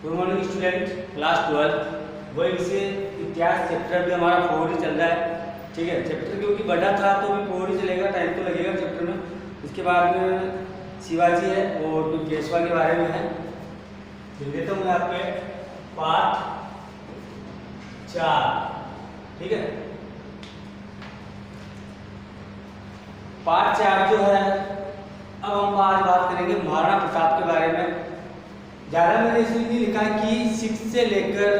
Good morning student, class 12 वही विषय इतिहास चैप्टर भी हमारा 4 ही चल रहा है। ठीक है, चैप्टर क्योंकि बड़ा था तो भी 4 ही चलेगा, टाइम तो लगेगा चैप्टर में। इसके बाद में शिवाजी है और कुछ पेशवा के बारे में है। लिख देता हूँ मैं आपके पार्ट 4। ठीक है, पार्ट 4 जो है, अब हम आज बात करेंगे महाराणा प्रताप के बारे में। ज़्यादा मैंने इसलिए लिखा है कि 6 से लेकर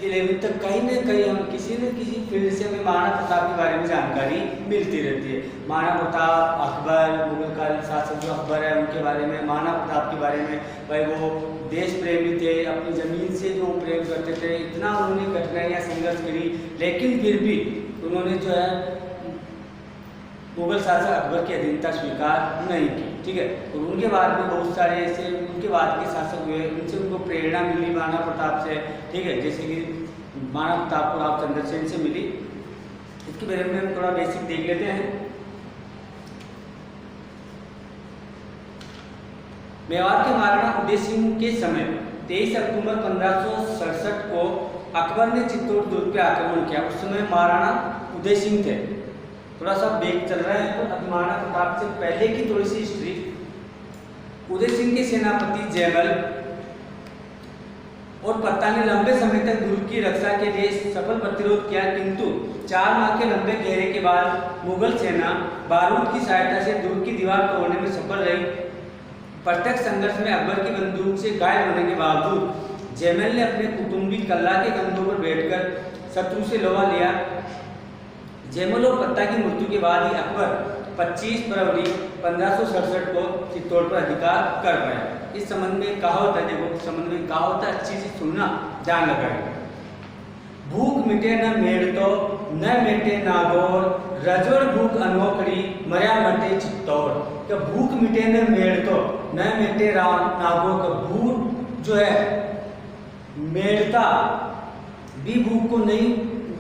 11 तक कहीं ना कहीं हम किसी न किसी फील्ड से हमें महाराणा प्रताप के बारे में जानकारी मिलती रहती है। महाराणा प्रताप, अकबर, मुगल काल शासक जो अकबर है उनके बारे में, महाराणा प्रताप के बारे में, भाई वो देश प्रेमी थे, अपनी ज़मीन से जो प्रेम करते थे, इतना उन्होंने कठिनाइयाँ संघर्ष करी, लेकिन फिर भी उन्होंने जो है मुगल शासक अकबर की अधीनता स्वीकार नहीं की। ठीक है, और उनके बाद में बहुत सारे ऐसे उनके बाद के शासक हुए, उनसे उनको प्रेरणा मिली महाराणा प्रताप से। ठीक है, जैसे कि महाराणा प्रताप को राव चंद्रसेन से मिली। इसके बारे में हम थोड़ा बेसिक देख लेते हैं। मेवाड़ के महाराणा उदय सिंह के समय 23 अक्टूबर 1567 को अकबर ने चित्तौड़ दुर्ग पे आक्रमण किया। उस समय महाराणा उदय सिंह थे। थोड़ा सा बेग चल रहा है तो महाराणा प्रताप से पहले की थोड़ी सी हिस्ट्री। उदय सिंह के सेनापति जयमल और पत्ता ने लंबे समय तक दुर्ग की रक्षा के लिए सफल प्रतिरोध किया, किंतु 4 माह के लंबे घेरे के बाद मुगल सेना बारूद की सहायता से दुर्ग की दीवार तोड़ने में सफल रही। प्रत्यक्ष संघर्ष में अकबर की बंदूक से घायल होने के बावजूद जयमल ने अपने कुटुंबी कल्ला के कंधों पर बैठकर शत्रु से लोहा लिया। जयमल और पत्ता की मृत्यु के बाद ही अकबर 25 फरवरी 1567 को चित्तौड़ पर अधिकार कर रहे हैं। इस संबंध में कहावत है, देखो इस संबंध में कहावत है, अच्छी से सुनना, ध्यान लगाएगा। भूख मिटे न मेड़तो, न मिटे नागौर, रजोड़ भूख अनोखड़ी, मर्या मटे चित्तौड़। क्या भूख मिटे न मेड़तो, न मिटे नागौर। का भूख जो है मेड़ता भी भूख को नहीं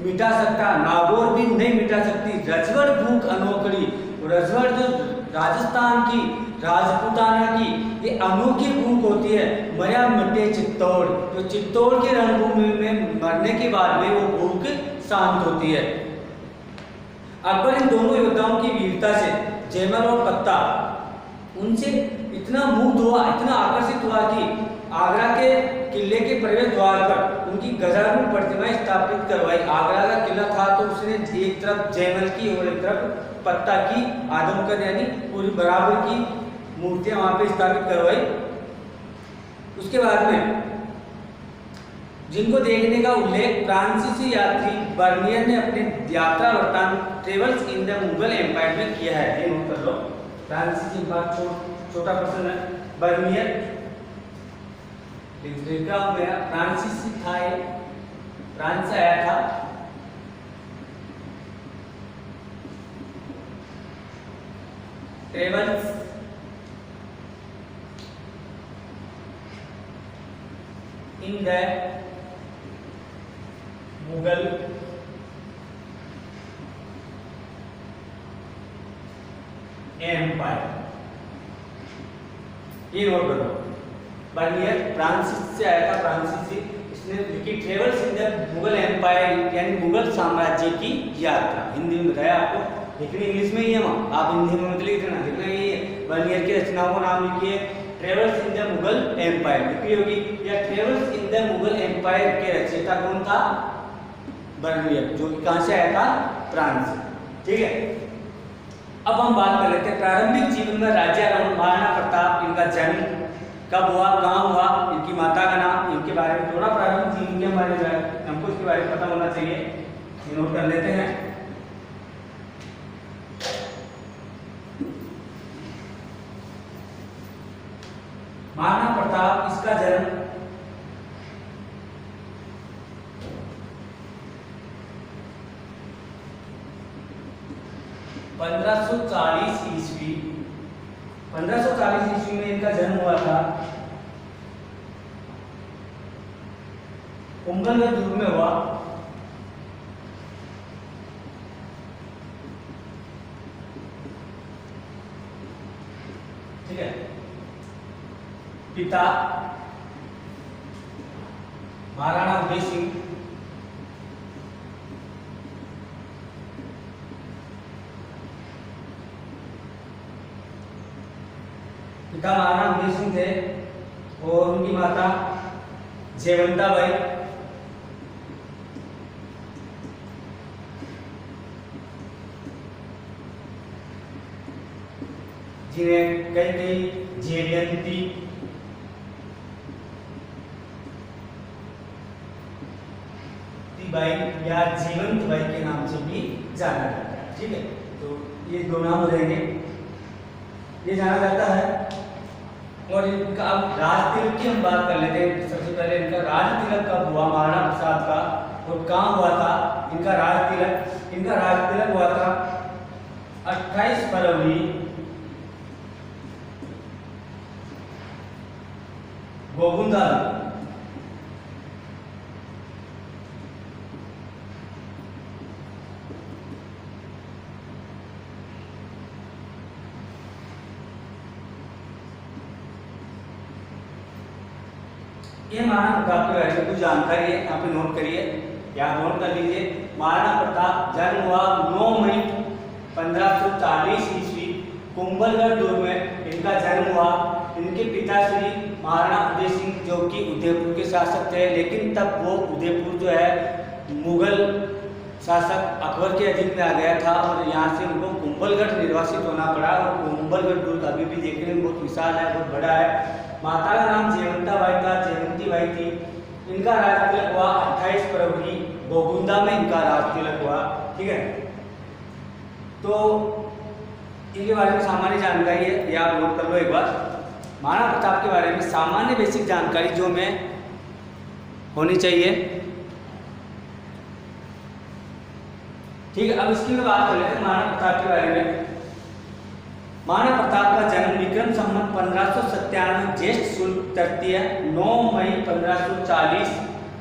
मिटा सकता, नागौर भी नहीं मिटा सकती। रजवड़ भूख अनोखड़ी, रजवड़ जो राजस्थान की, राजपूताना की ये अनोखी भूख होती है। मर्या मटे चित्तौड़, जो चित्तौड़ की रणभूमि में मरने के बाद में वो भूख शांत होती है। अकबर इन दोनों योद्धाओं की वीरता से जयमल और पत्ता उनसे इतना मुग्ध हुआ, इतना आकर्षित हुआ कि आगरा के किले के प्रवेश द्वार पर उनकी गजारूढ़ प्रतिमाएं स्थापित करवाई। आगरा का किला था तो उसने एक तरफ जयमल की और एक तरफ पत्ता की, आदमकद यानी पूरी बराबर की मूर्तियां वहां पे स्थापित करवाई। उसके बाद में जिनको देखने का उल्लेख फ्रांसीसी यात्री बर्नियर ने अपने यात्रा वृत्तांत travels in the Mughal empire में किया है। ये नोट कर लो, फ्रांसीसी बात छोटा प्रश्न है। बर्नियर लिखा हो गया, फ्रांसीसी था, फ्रांस से आया था। Travels in the Mughal empire, ये नोट करो। बर्नियर फ्रांसिस से आया था, फ्रांसीसी। इसने लिखी travels in the Mughal empire यानी मुगल साम्राज्य की यात्रा। हिंदी में बताया आपको, लिखनी इंग्लिश में ही है, आप हिंदी में मत लिख देना, लिखना ये बर्नियर की रचनाओं का नाम लिखिए travels in the Mughal empire लिखी होगी। या travels in the Mughal empire के रचयिता कौन था? बर्नियर, जो कहां से आया था? फ्रांस से। ठीक है, अब हम बात कर लेते हैं प्रारंभिक जीवन में राजा महाराणा प्रताप, इनका जन्म कब हुआ, कहाँ हुआ, इनकी माता का नाम, इनके बारे में थोड़ा प्रारंभिक जीवन के हमारे हमको इसके बारे में पता होना चाहिए। नोट कर लेते हैं। महाराणा प्रताप, इसका जन्म 1540 ईस्वी, 1540 ईस्वी में इनका जन्म हुआ था। कुंभलगढ़ दुर्ग में हुआ। ठीक है, पिता महाराणा उदय सिंह, पिता महाराणा उदय सिंह थे और उनकी माता जयवंता बाई, जिन्हें कई कई जयवंती बाई या जीवंत बाई के नाम से भी जाना जाता है। ठीक है, तो ये दो नाम हो जाएंगे, ये जाना जाता है। और इनका अब राज तिलक की हम बात कर लेते हैं। सबसे पहले इनका राज तिलक कब हुआ महाराणा प्रताप का, और कहाँ हुआ था इनका राज तिलक? इनका राज तिलक हुआ था 28 फरवरी 1952। ये महाराणा प्रताप के बारे में कुछ जानकारी है, यहाँ पे नोट करिए या नोट कर लीजिए। महाराणा प्रताप जन्म हुआ 9 मई 1540 ईस्वी कुंभलगढ़ दुर्ग में इनका जन्म हुआ। इनके पिता श्री महाराणा उदय सिंह जो कि उदयपुर के शासक थे, लेकिन तब वो उदयपुर जो है मुगल शासक अकबर के अधीन में आ गया था और यहाँ से उनको कुंभलगढ़ निर्वासित होना पड़ा। और कुंभलगढ़ दुर्ग अभी भी देखने में बहुत विशाल है, बहुत बड़ा है। माता का नाम जयवंता बाई था, जयवंती बाई थी। इनका राज तिलक हुआ 28 फरवरी गोगुंदा में इनका राज तिलक हुआ। ठीक है, तो इनके बारे में सामान्य जानकारी है, ये आप नोट कर लो एक बार। महाराणा प्रताप के बारे में सामान्य बेसिक जानकारी जो में होनी चाहिए। ठीक है, अब इसकी मैं बात कर लेते हैं महाराणा प्रताप के बारे में। महाराणा प्रताप का जन्म विक्रम संवत 1597 ज्येष्ठ शुक्ल तृतीय 9 मई 1540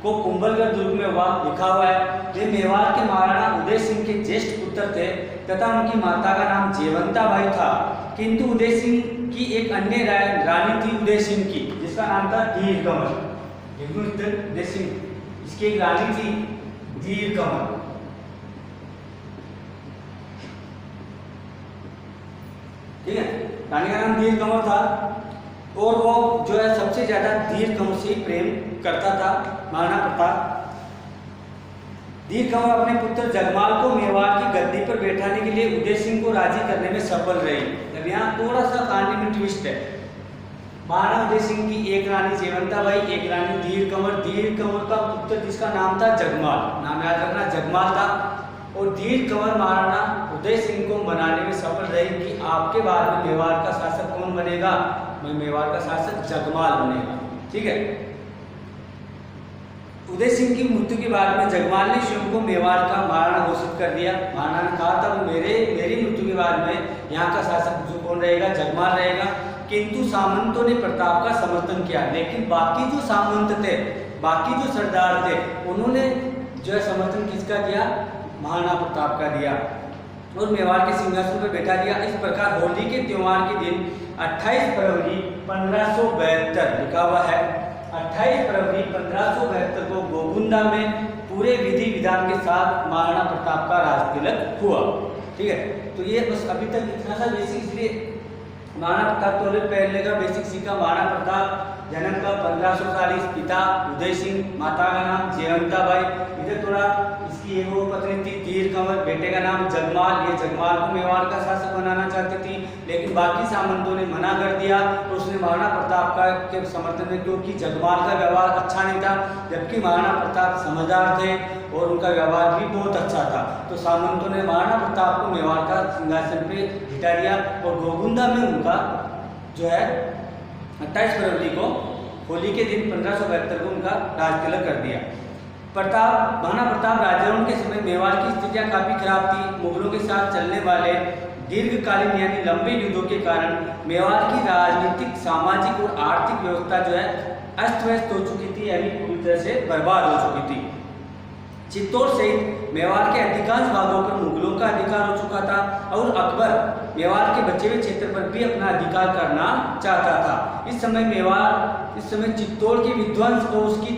को कुंभलगढ़ दुर्ग में हुआ, लिखा हुआ है। वे मेवाड़ के महाराणा उदय सिंह के ज्येष्ठ पुत्र थे तथा उनकी माता का नाम जयवंता बाई था। किंतु उदय सिंह की एक अन्य रानी थी उदय सिंह की, जिसका नाम था धीर कंवर। उदय सिंह, इसकी एक रानी थी धीर कंवर। ठीक है, रानी का नाम धीर कंवर था और वो जो है सबसे ज्यादा धीर कंवर से प्रेम करता था महाराणा प्रताप। धीर कंवर अपने पुत्र जगमाल को मेवाड़ की गद्दी पर बैठाने के लिए उदय सिंह को राजी करने में सफल रही। अब यहाँ थोड़ा सा कहानी में ट्विस्ट है। महाराणा उदय सिंह की एक रानी जयवंता बाई, एक रानी धीर कंवर। धीर कंवर का पुत्र जिसका नाम था जगमाल, नाम याद रखना जगमाल था। और धीर कंवर महाराणा उदय सिंह को मनाने में सफल रही कि आपके बाद में मेवाड़ का शासक कौन बनेगा? मैं मेवाड़ का शासक जगमाल बनेगा। ठीक है, उदय सिंह की मृत्यु के बाद में जगमाल ने स्वयं को मेवाड़ का महाराणा घोषित कर दिया। महाराणा ने कहा था वो मेरी मृत्यु के बाद में यहाँ का शासक जो कौन रहेगा? जगमाल रहेगा। किंतु सामंतों ने प्रताप का समर्थन किया, लेकिन बाकी जो सामंत थे, बाकी जो सरदार थे, उन्होंने जो है समर्थन किसका दिया? महाराणा प्रताप का दिया और मेवाड़ के सिंहासन पर बैठा दिया। इस प्रकार होली के त्योहार के दिन 28 फरवरी 1572 लिखा हुआ है, 28 फरवरी 1572 को गोगुंदा में पूरे विधि विधान के साथ महाराणा प्रताप का राज तिलक हुआ। ठीक है, तो ये बस अभी तक इतना सा बेसिक, इसलिए महाराणा प्रताप तो पहले का बेसिक सीखा। महाराणा प्रताप जन्म का 1540, पिता उदय सिंह, माता का नाम जयवंता बाई। इधर थोड़ा इसकी एक वो पत्नी थी धीर कंवर, बेटे का नाम जगमाल। ये जगमाल को मेवाड़ का शासक बनाना चाहती थी, लेकिन बाकी सामंतों ने मना कर दिया। तो उसने महाराणा प्रताप का के समर्थन में, क्योंकि जगमाल का व्यवहार अच्छा नहीं था, जबकि महाराणा प्रताप समझदार थे और उनका व्यवहार भी बहुत अच्छा था। तो सामंतों ने महाराणा प्रताप को मेवाड़ का सिंहासन पे बिठा दिया और गोगुंदा में उनका जो है 28 फरवरी को होली के दिन 1572 को उनका राज तिलक कर दिया। महाराणा प्रताप राजाओं के समय मेवाड़ की स्थितियां काफी खराब थी। मुगलों के साथ चलने वाले दीर्घकालीन यानी लंबे युद्धों के कारण मेवाड़ की राजनीतिक, सामाजिक और आर्थिक व्यवस्था जो है अस्त व्यस्त हो चुकी थी, यानी पूरी तरह से बर्बाद हो चुकी थी। चित्तौड़ सहित मेवाड़ के अधिकांश भागों पर मुगलों का अधिकार हो चुका था और अकबर मेवाड़ के बचे हुए क्षेत्र पर भी अपना अधिकार करना चाहता था। इस समय चित्तौड़ के विध्वंस और उसकी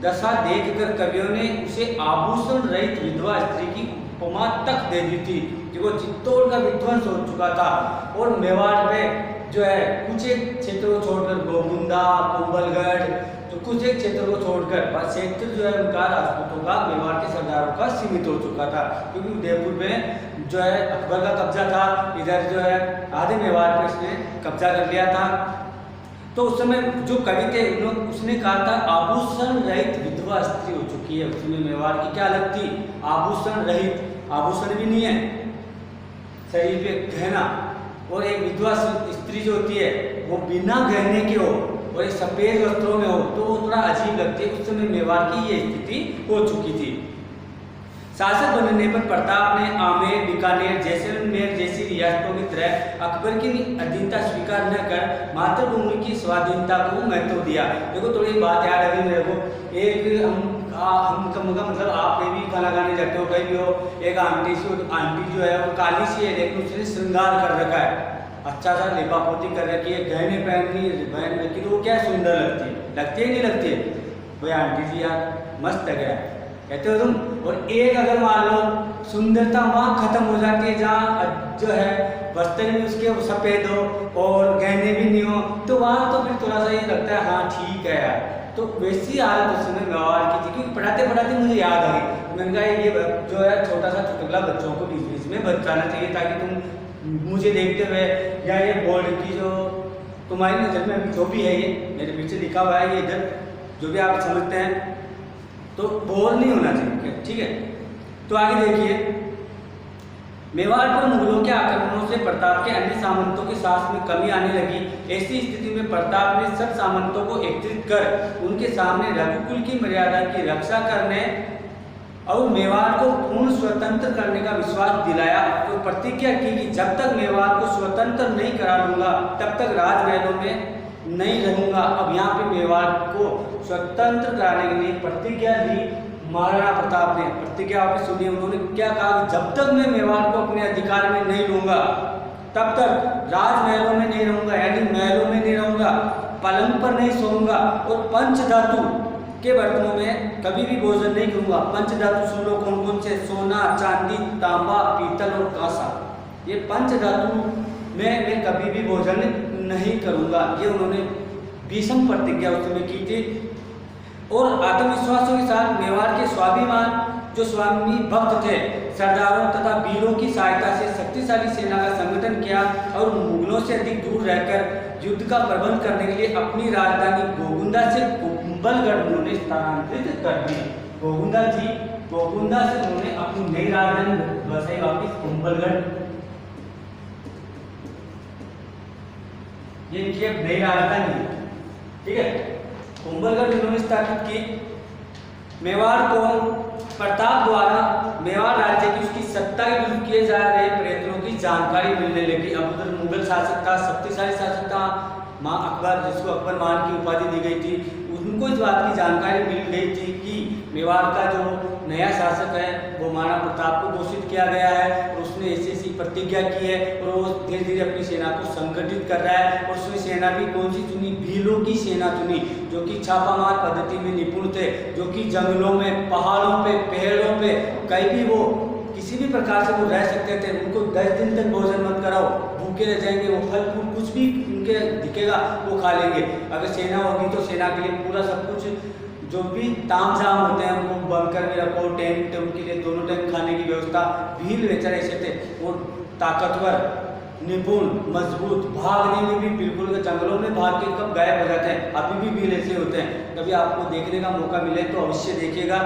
दशा देखकर कवियों ने उसे आभूषण रहित विधवा स्त्री की उपमा तक दे दी थी। देखो चित्तौड़ का विध्वंस हो चुका था और मेवाड़ में जो है कुछ एक क्षेत्र को छोड़कर गोमुंदा, कुंभलगढ़, तो कुछ एक क्षेत्र को छोड़कर क्षेत्र जो है उनका राजपूतों का, मेवाड़ के सरदारों का सीमित हो चुका था, क्योंकि उदयपुर में जो है अकबर का कब्जा था, इधर जो है आधे मेवाड़ पे इसने कब्जा कर लिया था। तो उस समय जो कवि थे उसने कहा था आभूषण रहित विधवा स्त्री हो चुकी है। उसमें मेवाड़ की क्या हालत थी? आभूषण रहित, आभूषण भी नहीं है, शरीर पे गहना, और एक विधवा स्त्री जो होती है वो बिना गहने के हो और एक सफेद वस्त्रों में हो तो वो थोड़ा अजीब लगती है। उस समय मेवाड़ की ये स्थिति हो चुकी थी। शासक बनने पर प्रताप ने आमेर, बीकानेर, जैसलमेर जैसी रियासतों की तरह अकबर की अधीनता स्वीकार न कर मातृभूमि की स्वाधीनता को महत्व दिया। देखो थोड़ी बात याद आ गई मेरे को, एक हम मतलब आप कहीं भी खाना खाने जाते हो, कहीं भी हो, एक आंटी जो है वो काली सी है, लेकिन उसने श्रृंगार कर रखा है, अच्छा सा लिपापोती कर रखी है, गहने पहन रखी, तो वो क्या सुंदर लगती है नहीं लगती है? भाई आंटी जी यार मस्त है, क्या कहते हो तुम? और एक अगर मान लो सुंदरता वहाँ खत्म हो जाती है जहाँ जो है वस्त्र भी उसके सफ़ेद हो और गहने भी नहीं हो, तो वहाँ तो फिर थोड़ा सा ये लगता है हाँ ठीक है यार। तो वैसी हालत उस समय मेवाड़ की थी, क्योंकि पढ़ाते पढ़ाते मुझे याद आ गई। मैंने कहा ये जो है छोटा सा चुटकुला बच्चों को बीच बीच में बताना चाहिए, ताकि तुम मुझे देखते हुए या ये बोर्ड की जो तुम्हारी नज़र में जो भी है, ये मेरे पीछे लिखा हुआ है, ये इधर जो भी आप समझते हैं, तो बोर नहीं होना चाहिए, ठीक है। तो आगे देखिए, मेवाड़ पर मुगलों के आक्रमणों से प्रताप के अन्य सामंतों के साथ में कमी आने लगी। ऐसी स्थिति में प्रताप ने सब सामंतों को एकत्रित कर उनके सामने रघुकुल की मर्यादा की रक्षा करने और मेवाड़ को पूर्ण स्वतंत्र करने का विश्वास दिलाया। तो प्रतिज्ञा की कि जब तक मेवाड़ को स्वतंत्र नहीं करा दूंगा तब तक राजमहलों में नहीं रहूंगा। अब यहाँ पे मेवाड़ को स्वतंत्र कराने के लिए प्रतिज्ञा दी महाराणा प्रताप ने। प्रतिज्ञा आपने सुनी, उन्होंने क्या कहा? जब तक मैं मेवाड़ को अपने अधिकार में नहीं लूंगा तब तक राजमहलों में नहीं रहूंगा, यानी महलों में नहीं रहूंगा, पलंग पर नहीं सोऊंगा और पंचधातु के बर्तनों में कभी भी भोजन नहीं करूंगा। पंचधातु सुन लो कौन कौन से? सोना, चांदी, तांबा, पीतल और कांसा। ये पंचधातु में मैं कभी भी भोजन नहीं करूंगा। ये उन्होंने भीषण प्रतिज्ञा उस समय की थी। और आत्मविश्वासों के साथ मेवाड़ के स्वाभिमान जो स्वामी भक्त थे सरदारों तथा वीरों की सहायता से शक्तिशाली सेना का संगठन किया और मुगलों से अधिक दूर रहकर युद्ध का प्रबंध करने के लिए अपनी राजधानी गोगुंदा से कुंभलगढ़ उन्होंने स्थानांतरित कर दी। गोगुंदा से उन्होंने अपनी नई राजधानी बसाई वापिस कुंभलगढ़। ये इनकी नई राजधानी, ठीक है, कुंभलगढ़ उन्होंने स्थापित की। मेवाड़ को प्रताप द्वारा मेवाड़ राज्य की उसकी सत्ता के विरुद्ध किए जा रहे प्रयत्नों की जानकारी मिलने लगी। अब उधर मुगल शासक था, शक्तिशाली शासक था, माँ अकबर, जिसको अकबर मान की उपाधि दी गई थी, उनको इस बात की जानकारी मिल गई थी कि मेवाड़ का जो नया शासक है वो महाराणा प्रताप को घोषित किया गया है और उसने ऐसी प्रतिज्ञा की है और वो धीरे धीरे अपनी सेना को संगठित कर रहा है। और उसने सेना भी कौन सी चुनी? भीलों की सेना चुनी, जो कि छापामार पद्धति में निपुण थे, जो कि जंगलों में, पहाड़ों पे, पेड़ों पे कहीं भी वो किसी भी प्रकार से वो रह सकते थे। उनको 10 दिन तक भोजन मत कराओ, भूखे रह जाएंगे, वो फल फूल कुछ भी उनके दिखेगा वो खा लेंगे। अगर सेना होगी तो सेना के लिए पूरा सब कुछ जो भी तामझाम होते हैं उनको बंकर में रखो, टेंट, उनके लिए दोनों टाइम खाने की व्यवस्था। भील बेचारे ऐसे थे, वो ताकतवर, निपुण, मजबूत, भागने में भी बिल्कुल, जंगलों में भाग के कब गायब हो जाते हैं। अभी भी भील ऐसे होते हैं, कभी आपको देखने का मौका मिले तो अवश्य देखिएगा।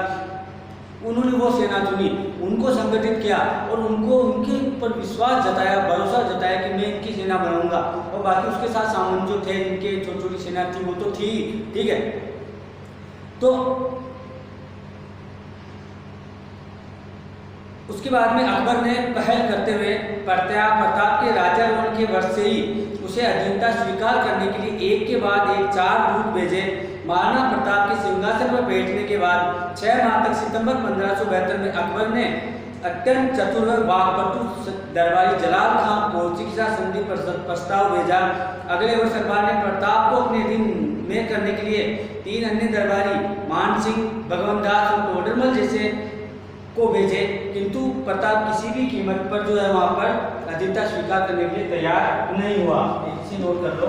उन्होंने वो सेना चुनी, उनको संगठित किया और उनको उनके ऊपर विश्वास जताया, भरोसा जताया कि मैं इनकी सेना बनाऊंगा। और बाकी उसके साथ सामंत जो थे, इनके छोटी छोटी सेना थी, वो तो थी, ठीक है। तो उसके बाद में अकबर ने पहल करते हुए प्रताप के राजारोहण के वर्ष से ही उसे अधीनता स्वीकार करने के लिए एक के बाद एक 4 दूत भेजे। महाराणा प्रताप के सिंहासन पर बैठने के बाद 6 माह तक सितंबर 1572 में अकबर ने अत्यंत चतुर व वाकपटु दरबारी जलाल खां कोची के साथ संधि प्रस्ताव भेजा। अगले वर्ष अकबर ने प्रताप को अपने अधीन में करने के लिए 3 अन्य दरबारी मान सिंह, भगवंत दास और टोडरमल जैसे को भेजे, किंतु प्रताप किसी भी कीमत पर जो है वहां पर अधीनता स्वीकार करने के लिए तैयार नहीं हुआ। इसे नोट कर लो।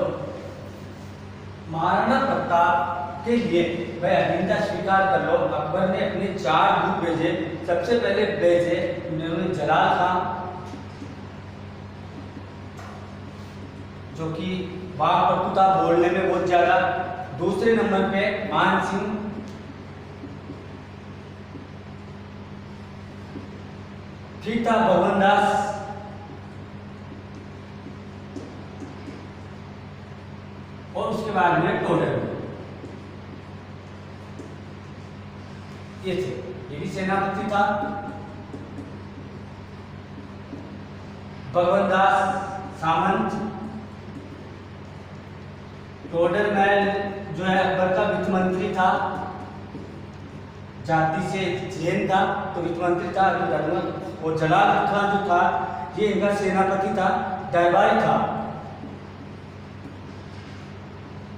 महाराणा प्रताप के लिए वह अधीनता स्वीकार कर लो। अकबर ने अपने 4 दूत भेजे। सबसे पहले भेजे उन्होंने जलाल खां, जो कि वाकपटु था, बोलने में बहुत ज्यादा। दूसरे नंबर पे मान सिंह, ठीक था भगवंत दास, और उसके बाद में टोडरमल। ये थे, ये भी सेनापति था। भगवंत दास सामंत, टोडरमल जो है अकबर का वित्त मंत्री था, जाति से जैन था तो वित्त मंत्री था। और जलाल खां जो था ये इनका सेनापति था, दरबारी था।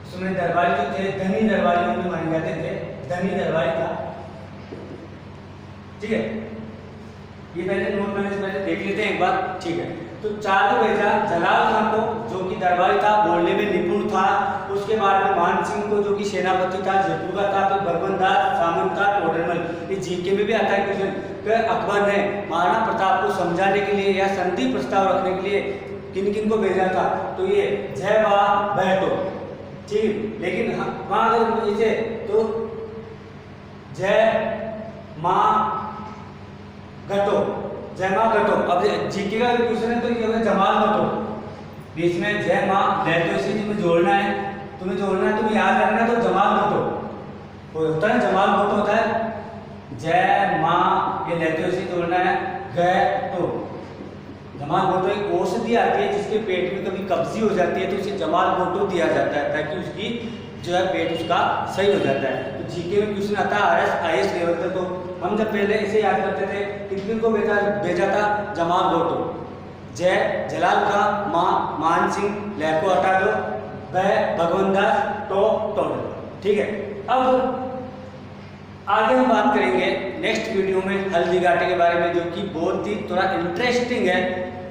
उसमें दरबारी जो थे धनी दरबारी उन्हें माने जाते थे, धनी दरबारी था। ठीक है, ये पहले नोट करने से पहले देख लेते हैं एक बार। ठीक है, तो 4 को भेजा। जलाल खां को जो कि दरबारी था, बोलने में निपुण था। उसके बाद में मान सिंह को जो कि सेनापति था, जयपुर का था। फिर भगवंत दास सामंत था, टोडरमल। ये जीके में भी आता है क्वेश्चन। फिर अकबर ने महाराणा प्रताप को समझाने के लिए या संधि प्रस्ताव रखने के लिए किन किन को भेजा था, तो ये जय वा बैठो, ठीक। लेकिन वहां अगर इसे तो जय माँ घटो, जय माँ घटो। अब जीके का क्वेश्चन है तो ये होगा जमाल घटो, बीच में जय माँ ले, तो इसे तुम्हें जोड़ना है, तुम्हें याद रखना। तो जमाल घटो वो होता है, जमाल घटो होता है जय माँ, ये लेते इसे जोड़ना है। गए तो जमाल घोटो एक औषधि आती है जिसके पेट में कभी कब्जी हो जाती है तो उसे जमाल घोटो दिया जाता है ताकि उसकी जो है पेट उसका सही हो जाता है। तो जीके में क्वेश्चन आता है IAS लेवल तक। तो हम जब पहले इसे याद करते थे, कितने को भेजा था, जमाल घोटो। जय जलाल खां, माँ मान सिंह, लय को हटा दो, वह भगवंत दास, टोडरमल। ठीक है, अब आगे हम बात करेंगे नेक्स्ट वीडियो में हल्दी घाटी के बारे में, जो कि बहुत ही थोड़ा इंटरेस्टिंग है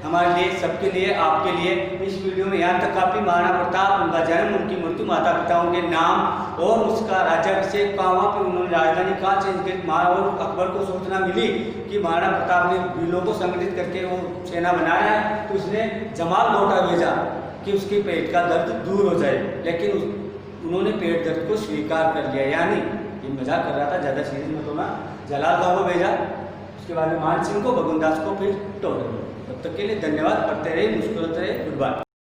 हमारे लिए, सबके लिए, आपके लिए। इस वीडियो में यहाँ तक काफी महाराणा प्रताप, उनका जन्म, उनकी मृत्यु, माता पिताओं के नाम और उसका राज्याभिषेक कहाँ पे उन्होंने राजधानी कहाँ चेंज की। और अकबर को सूचना मिली कि महाराणा प्रताप ने वीरों को संगठित करके वो सेना बना रहा है, तो उसने जमाल घोटा भेजा कि उसके पेट का दर्द दूर हो जाए। लेकिन उन्होंने पेट दर्द को स्वीकार कर लिया, यानी ये मजाक कर रहा था, ज़्यादा सीरियस मत होना। जलाल खां को भेजा, उसके बाद में मान सिंह को, भगवंत दास को, फिर टोडरमल। तब तक के लिए धन्यवाद। पढ़ते रहे, मुस्कुराते रहे। Good bye.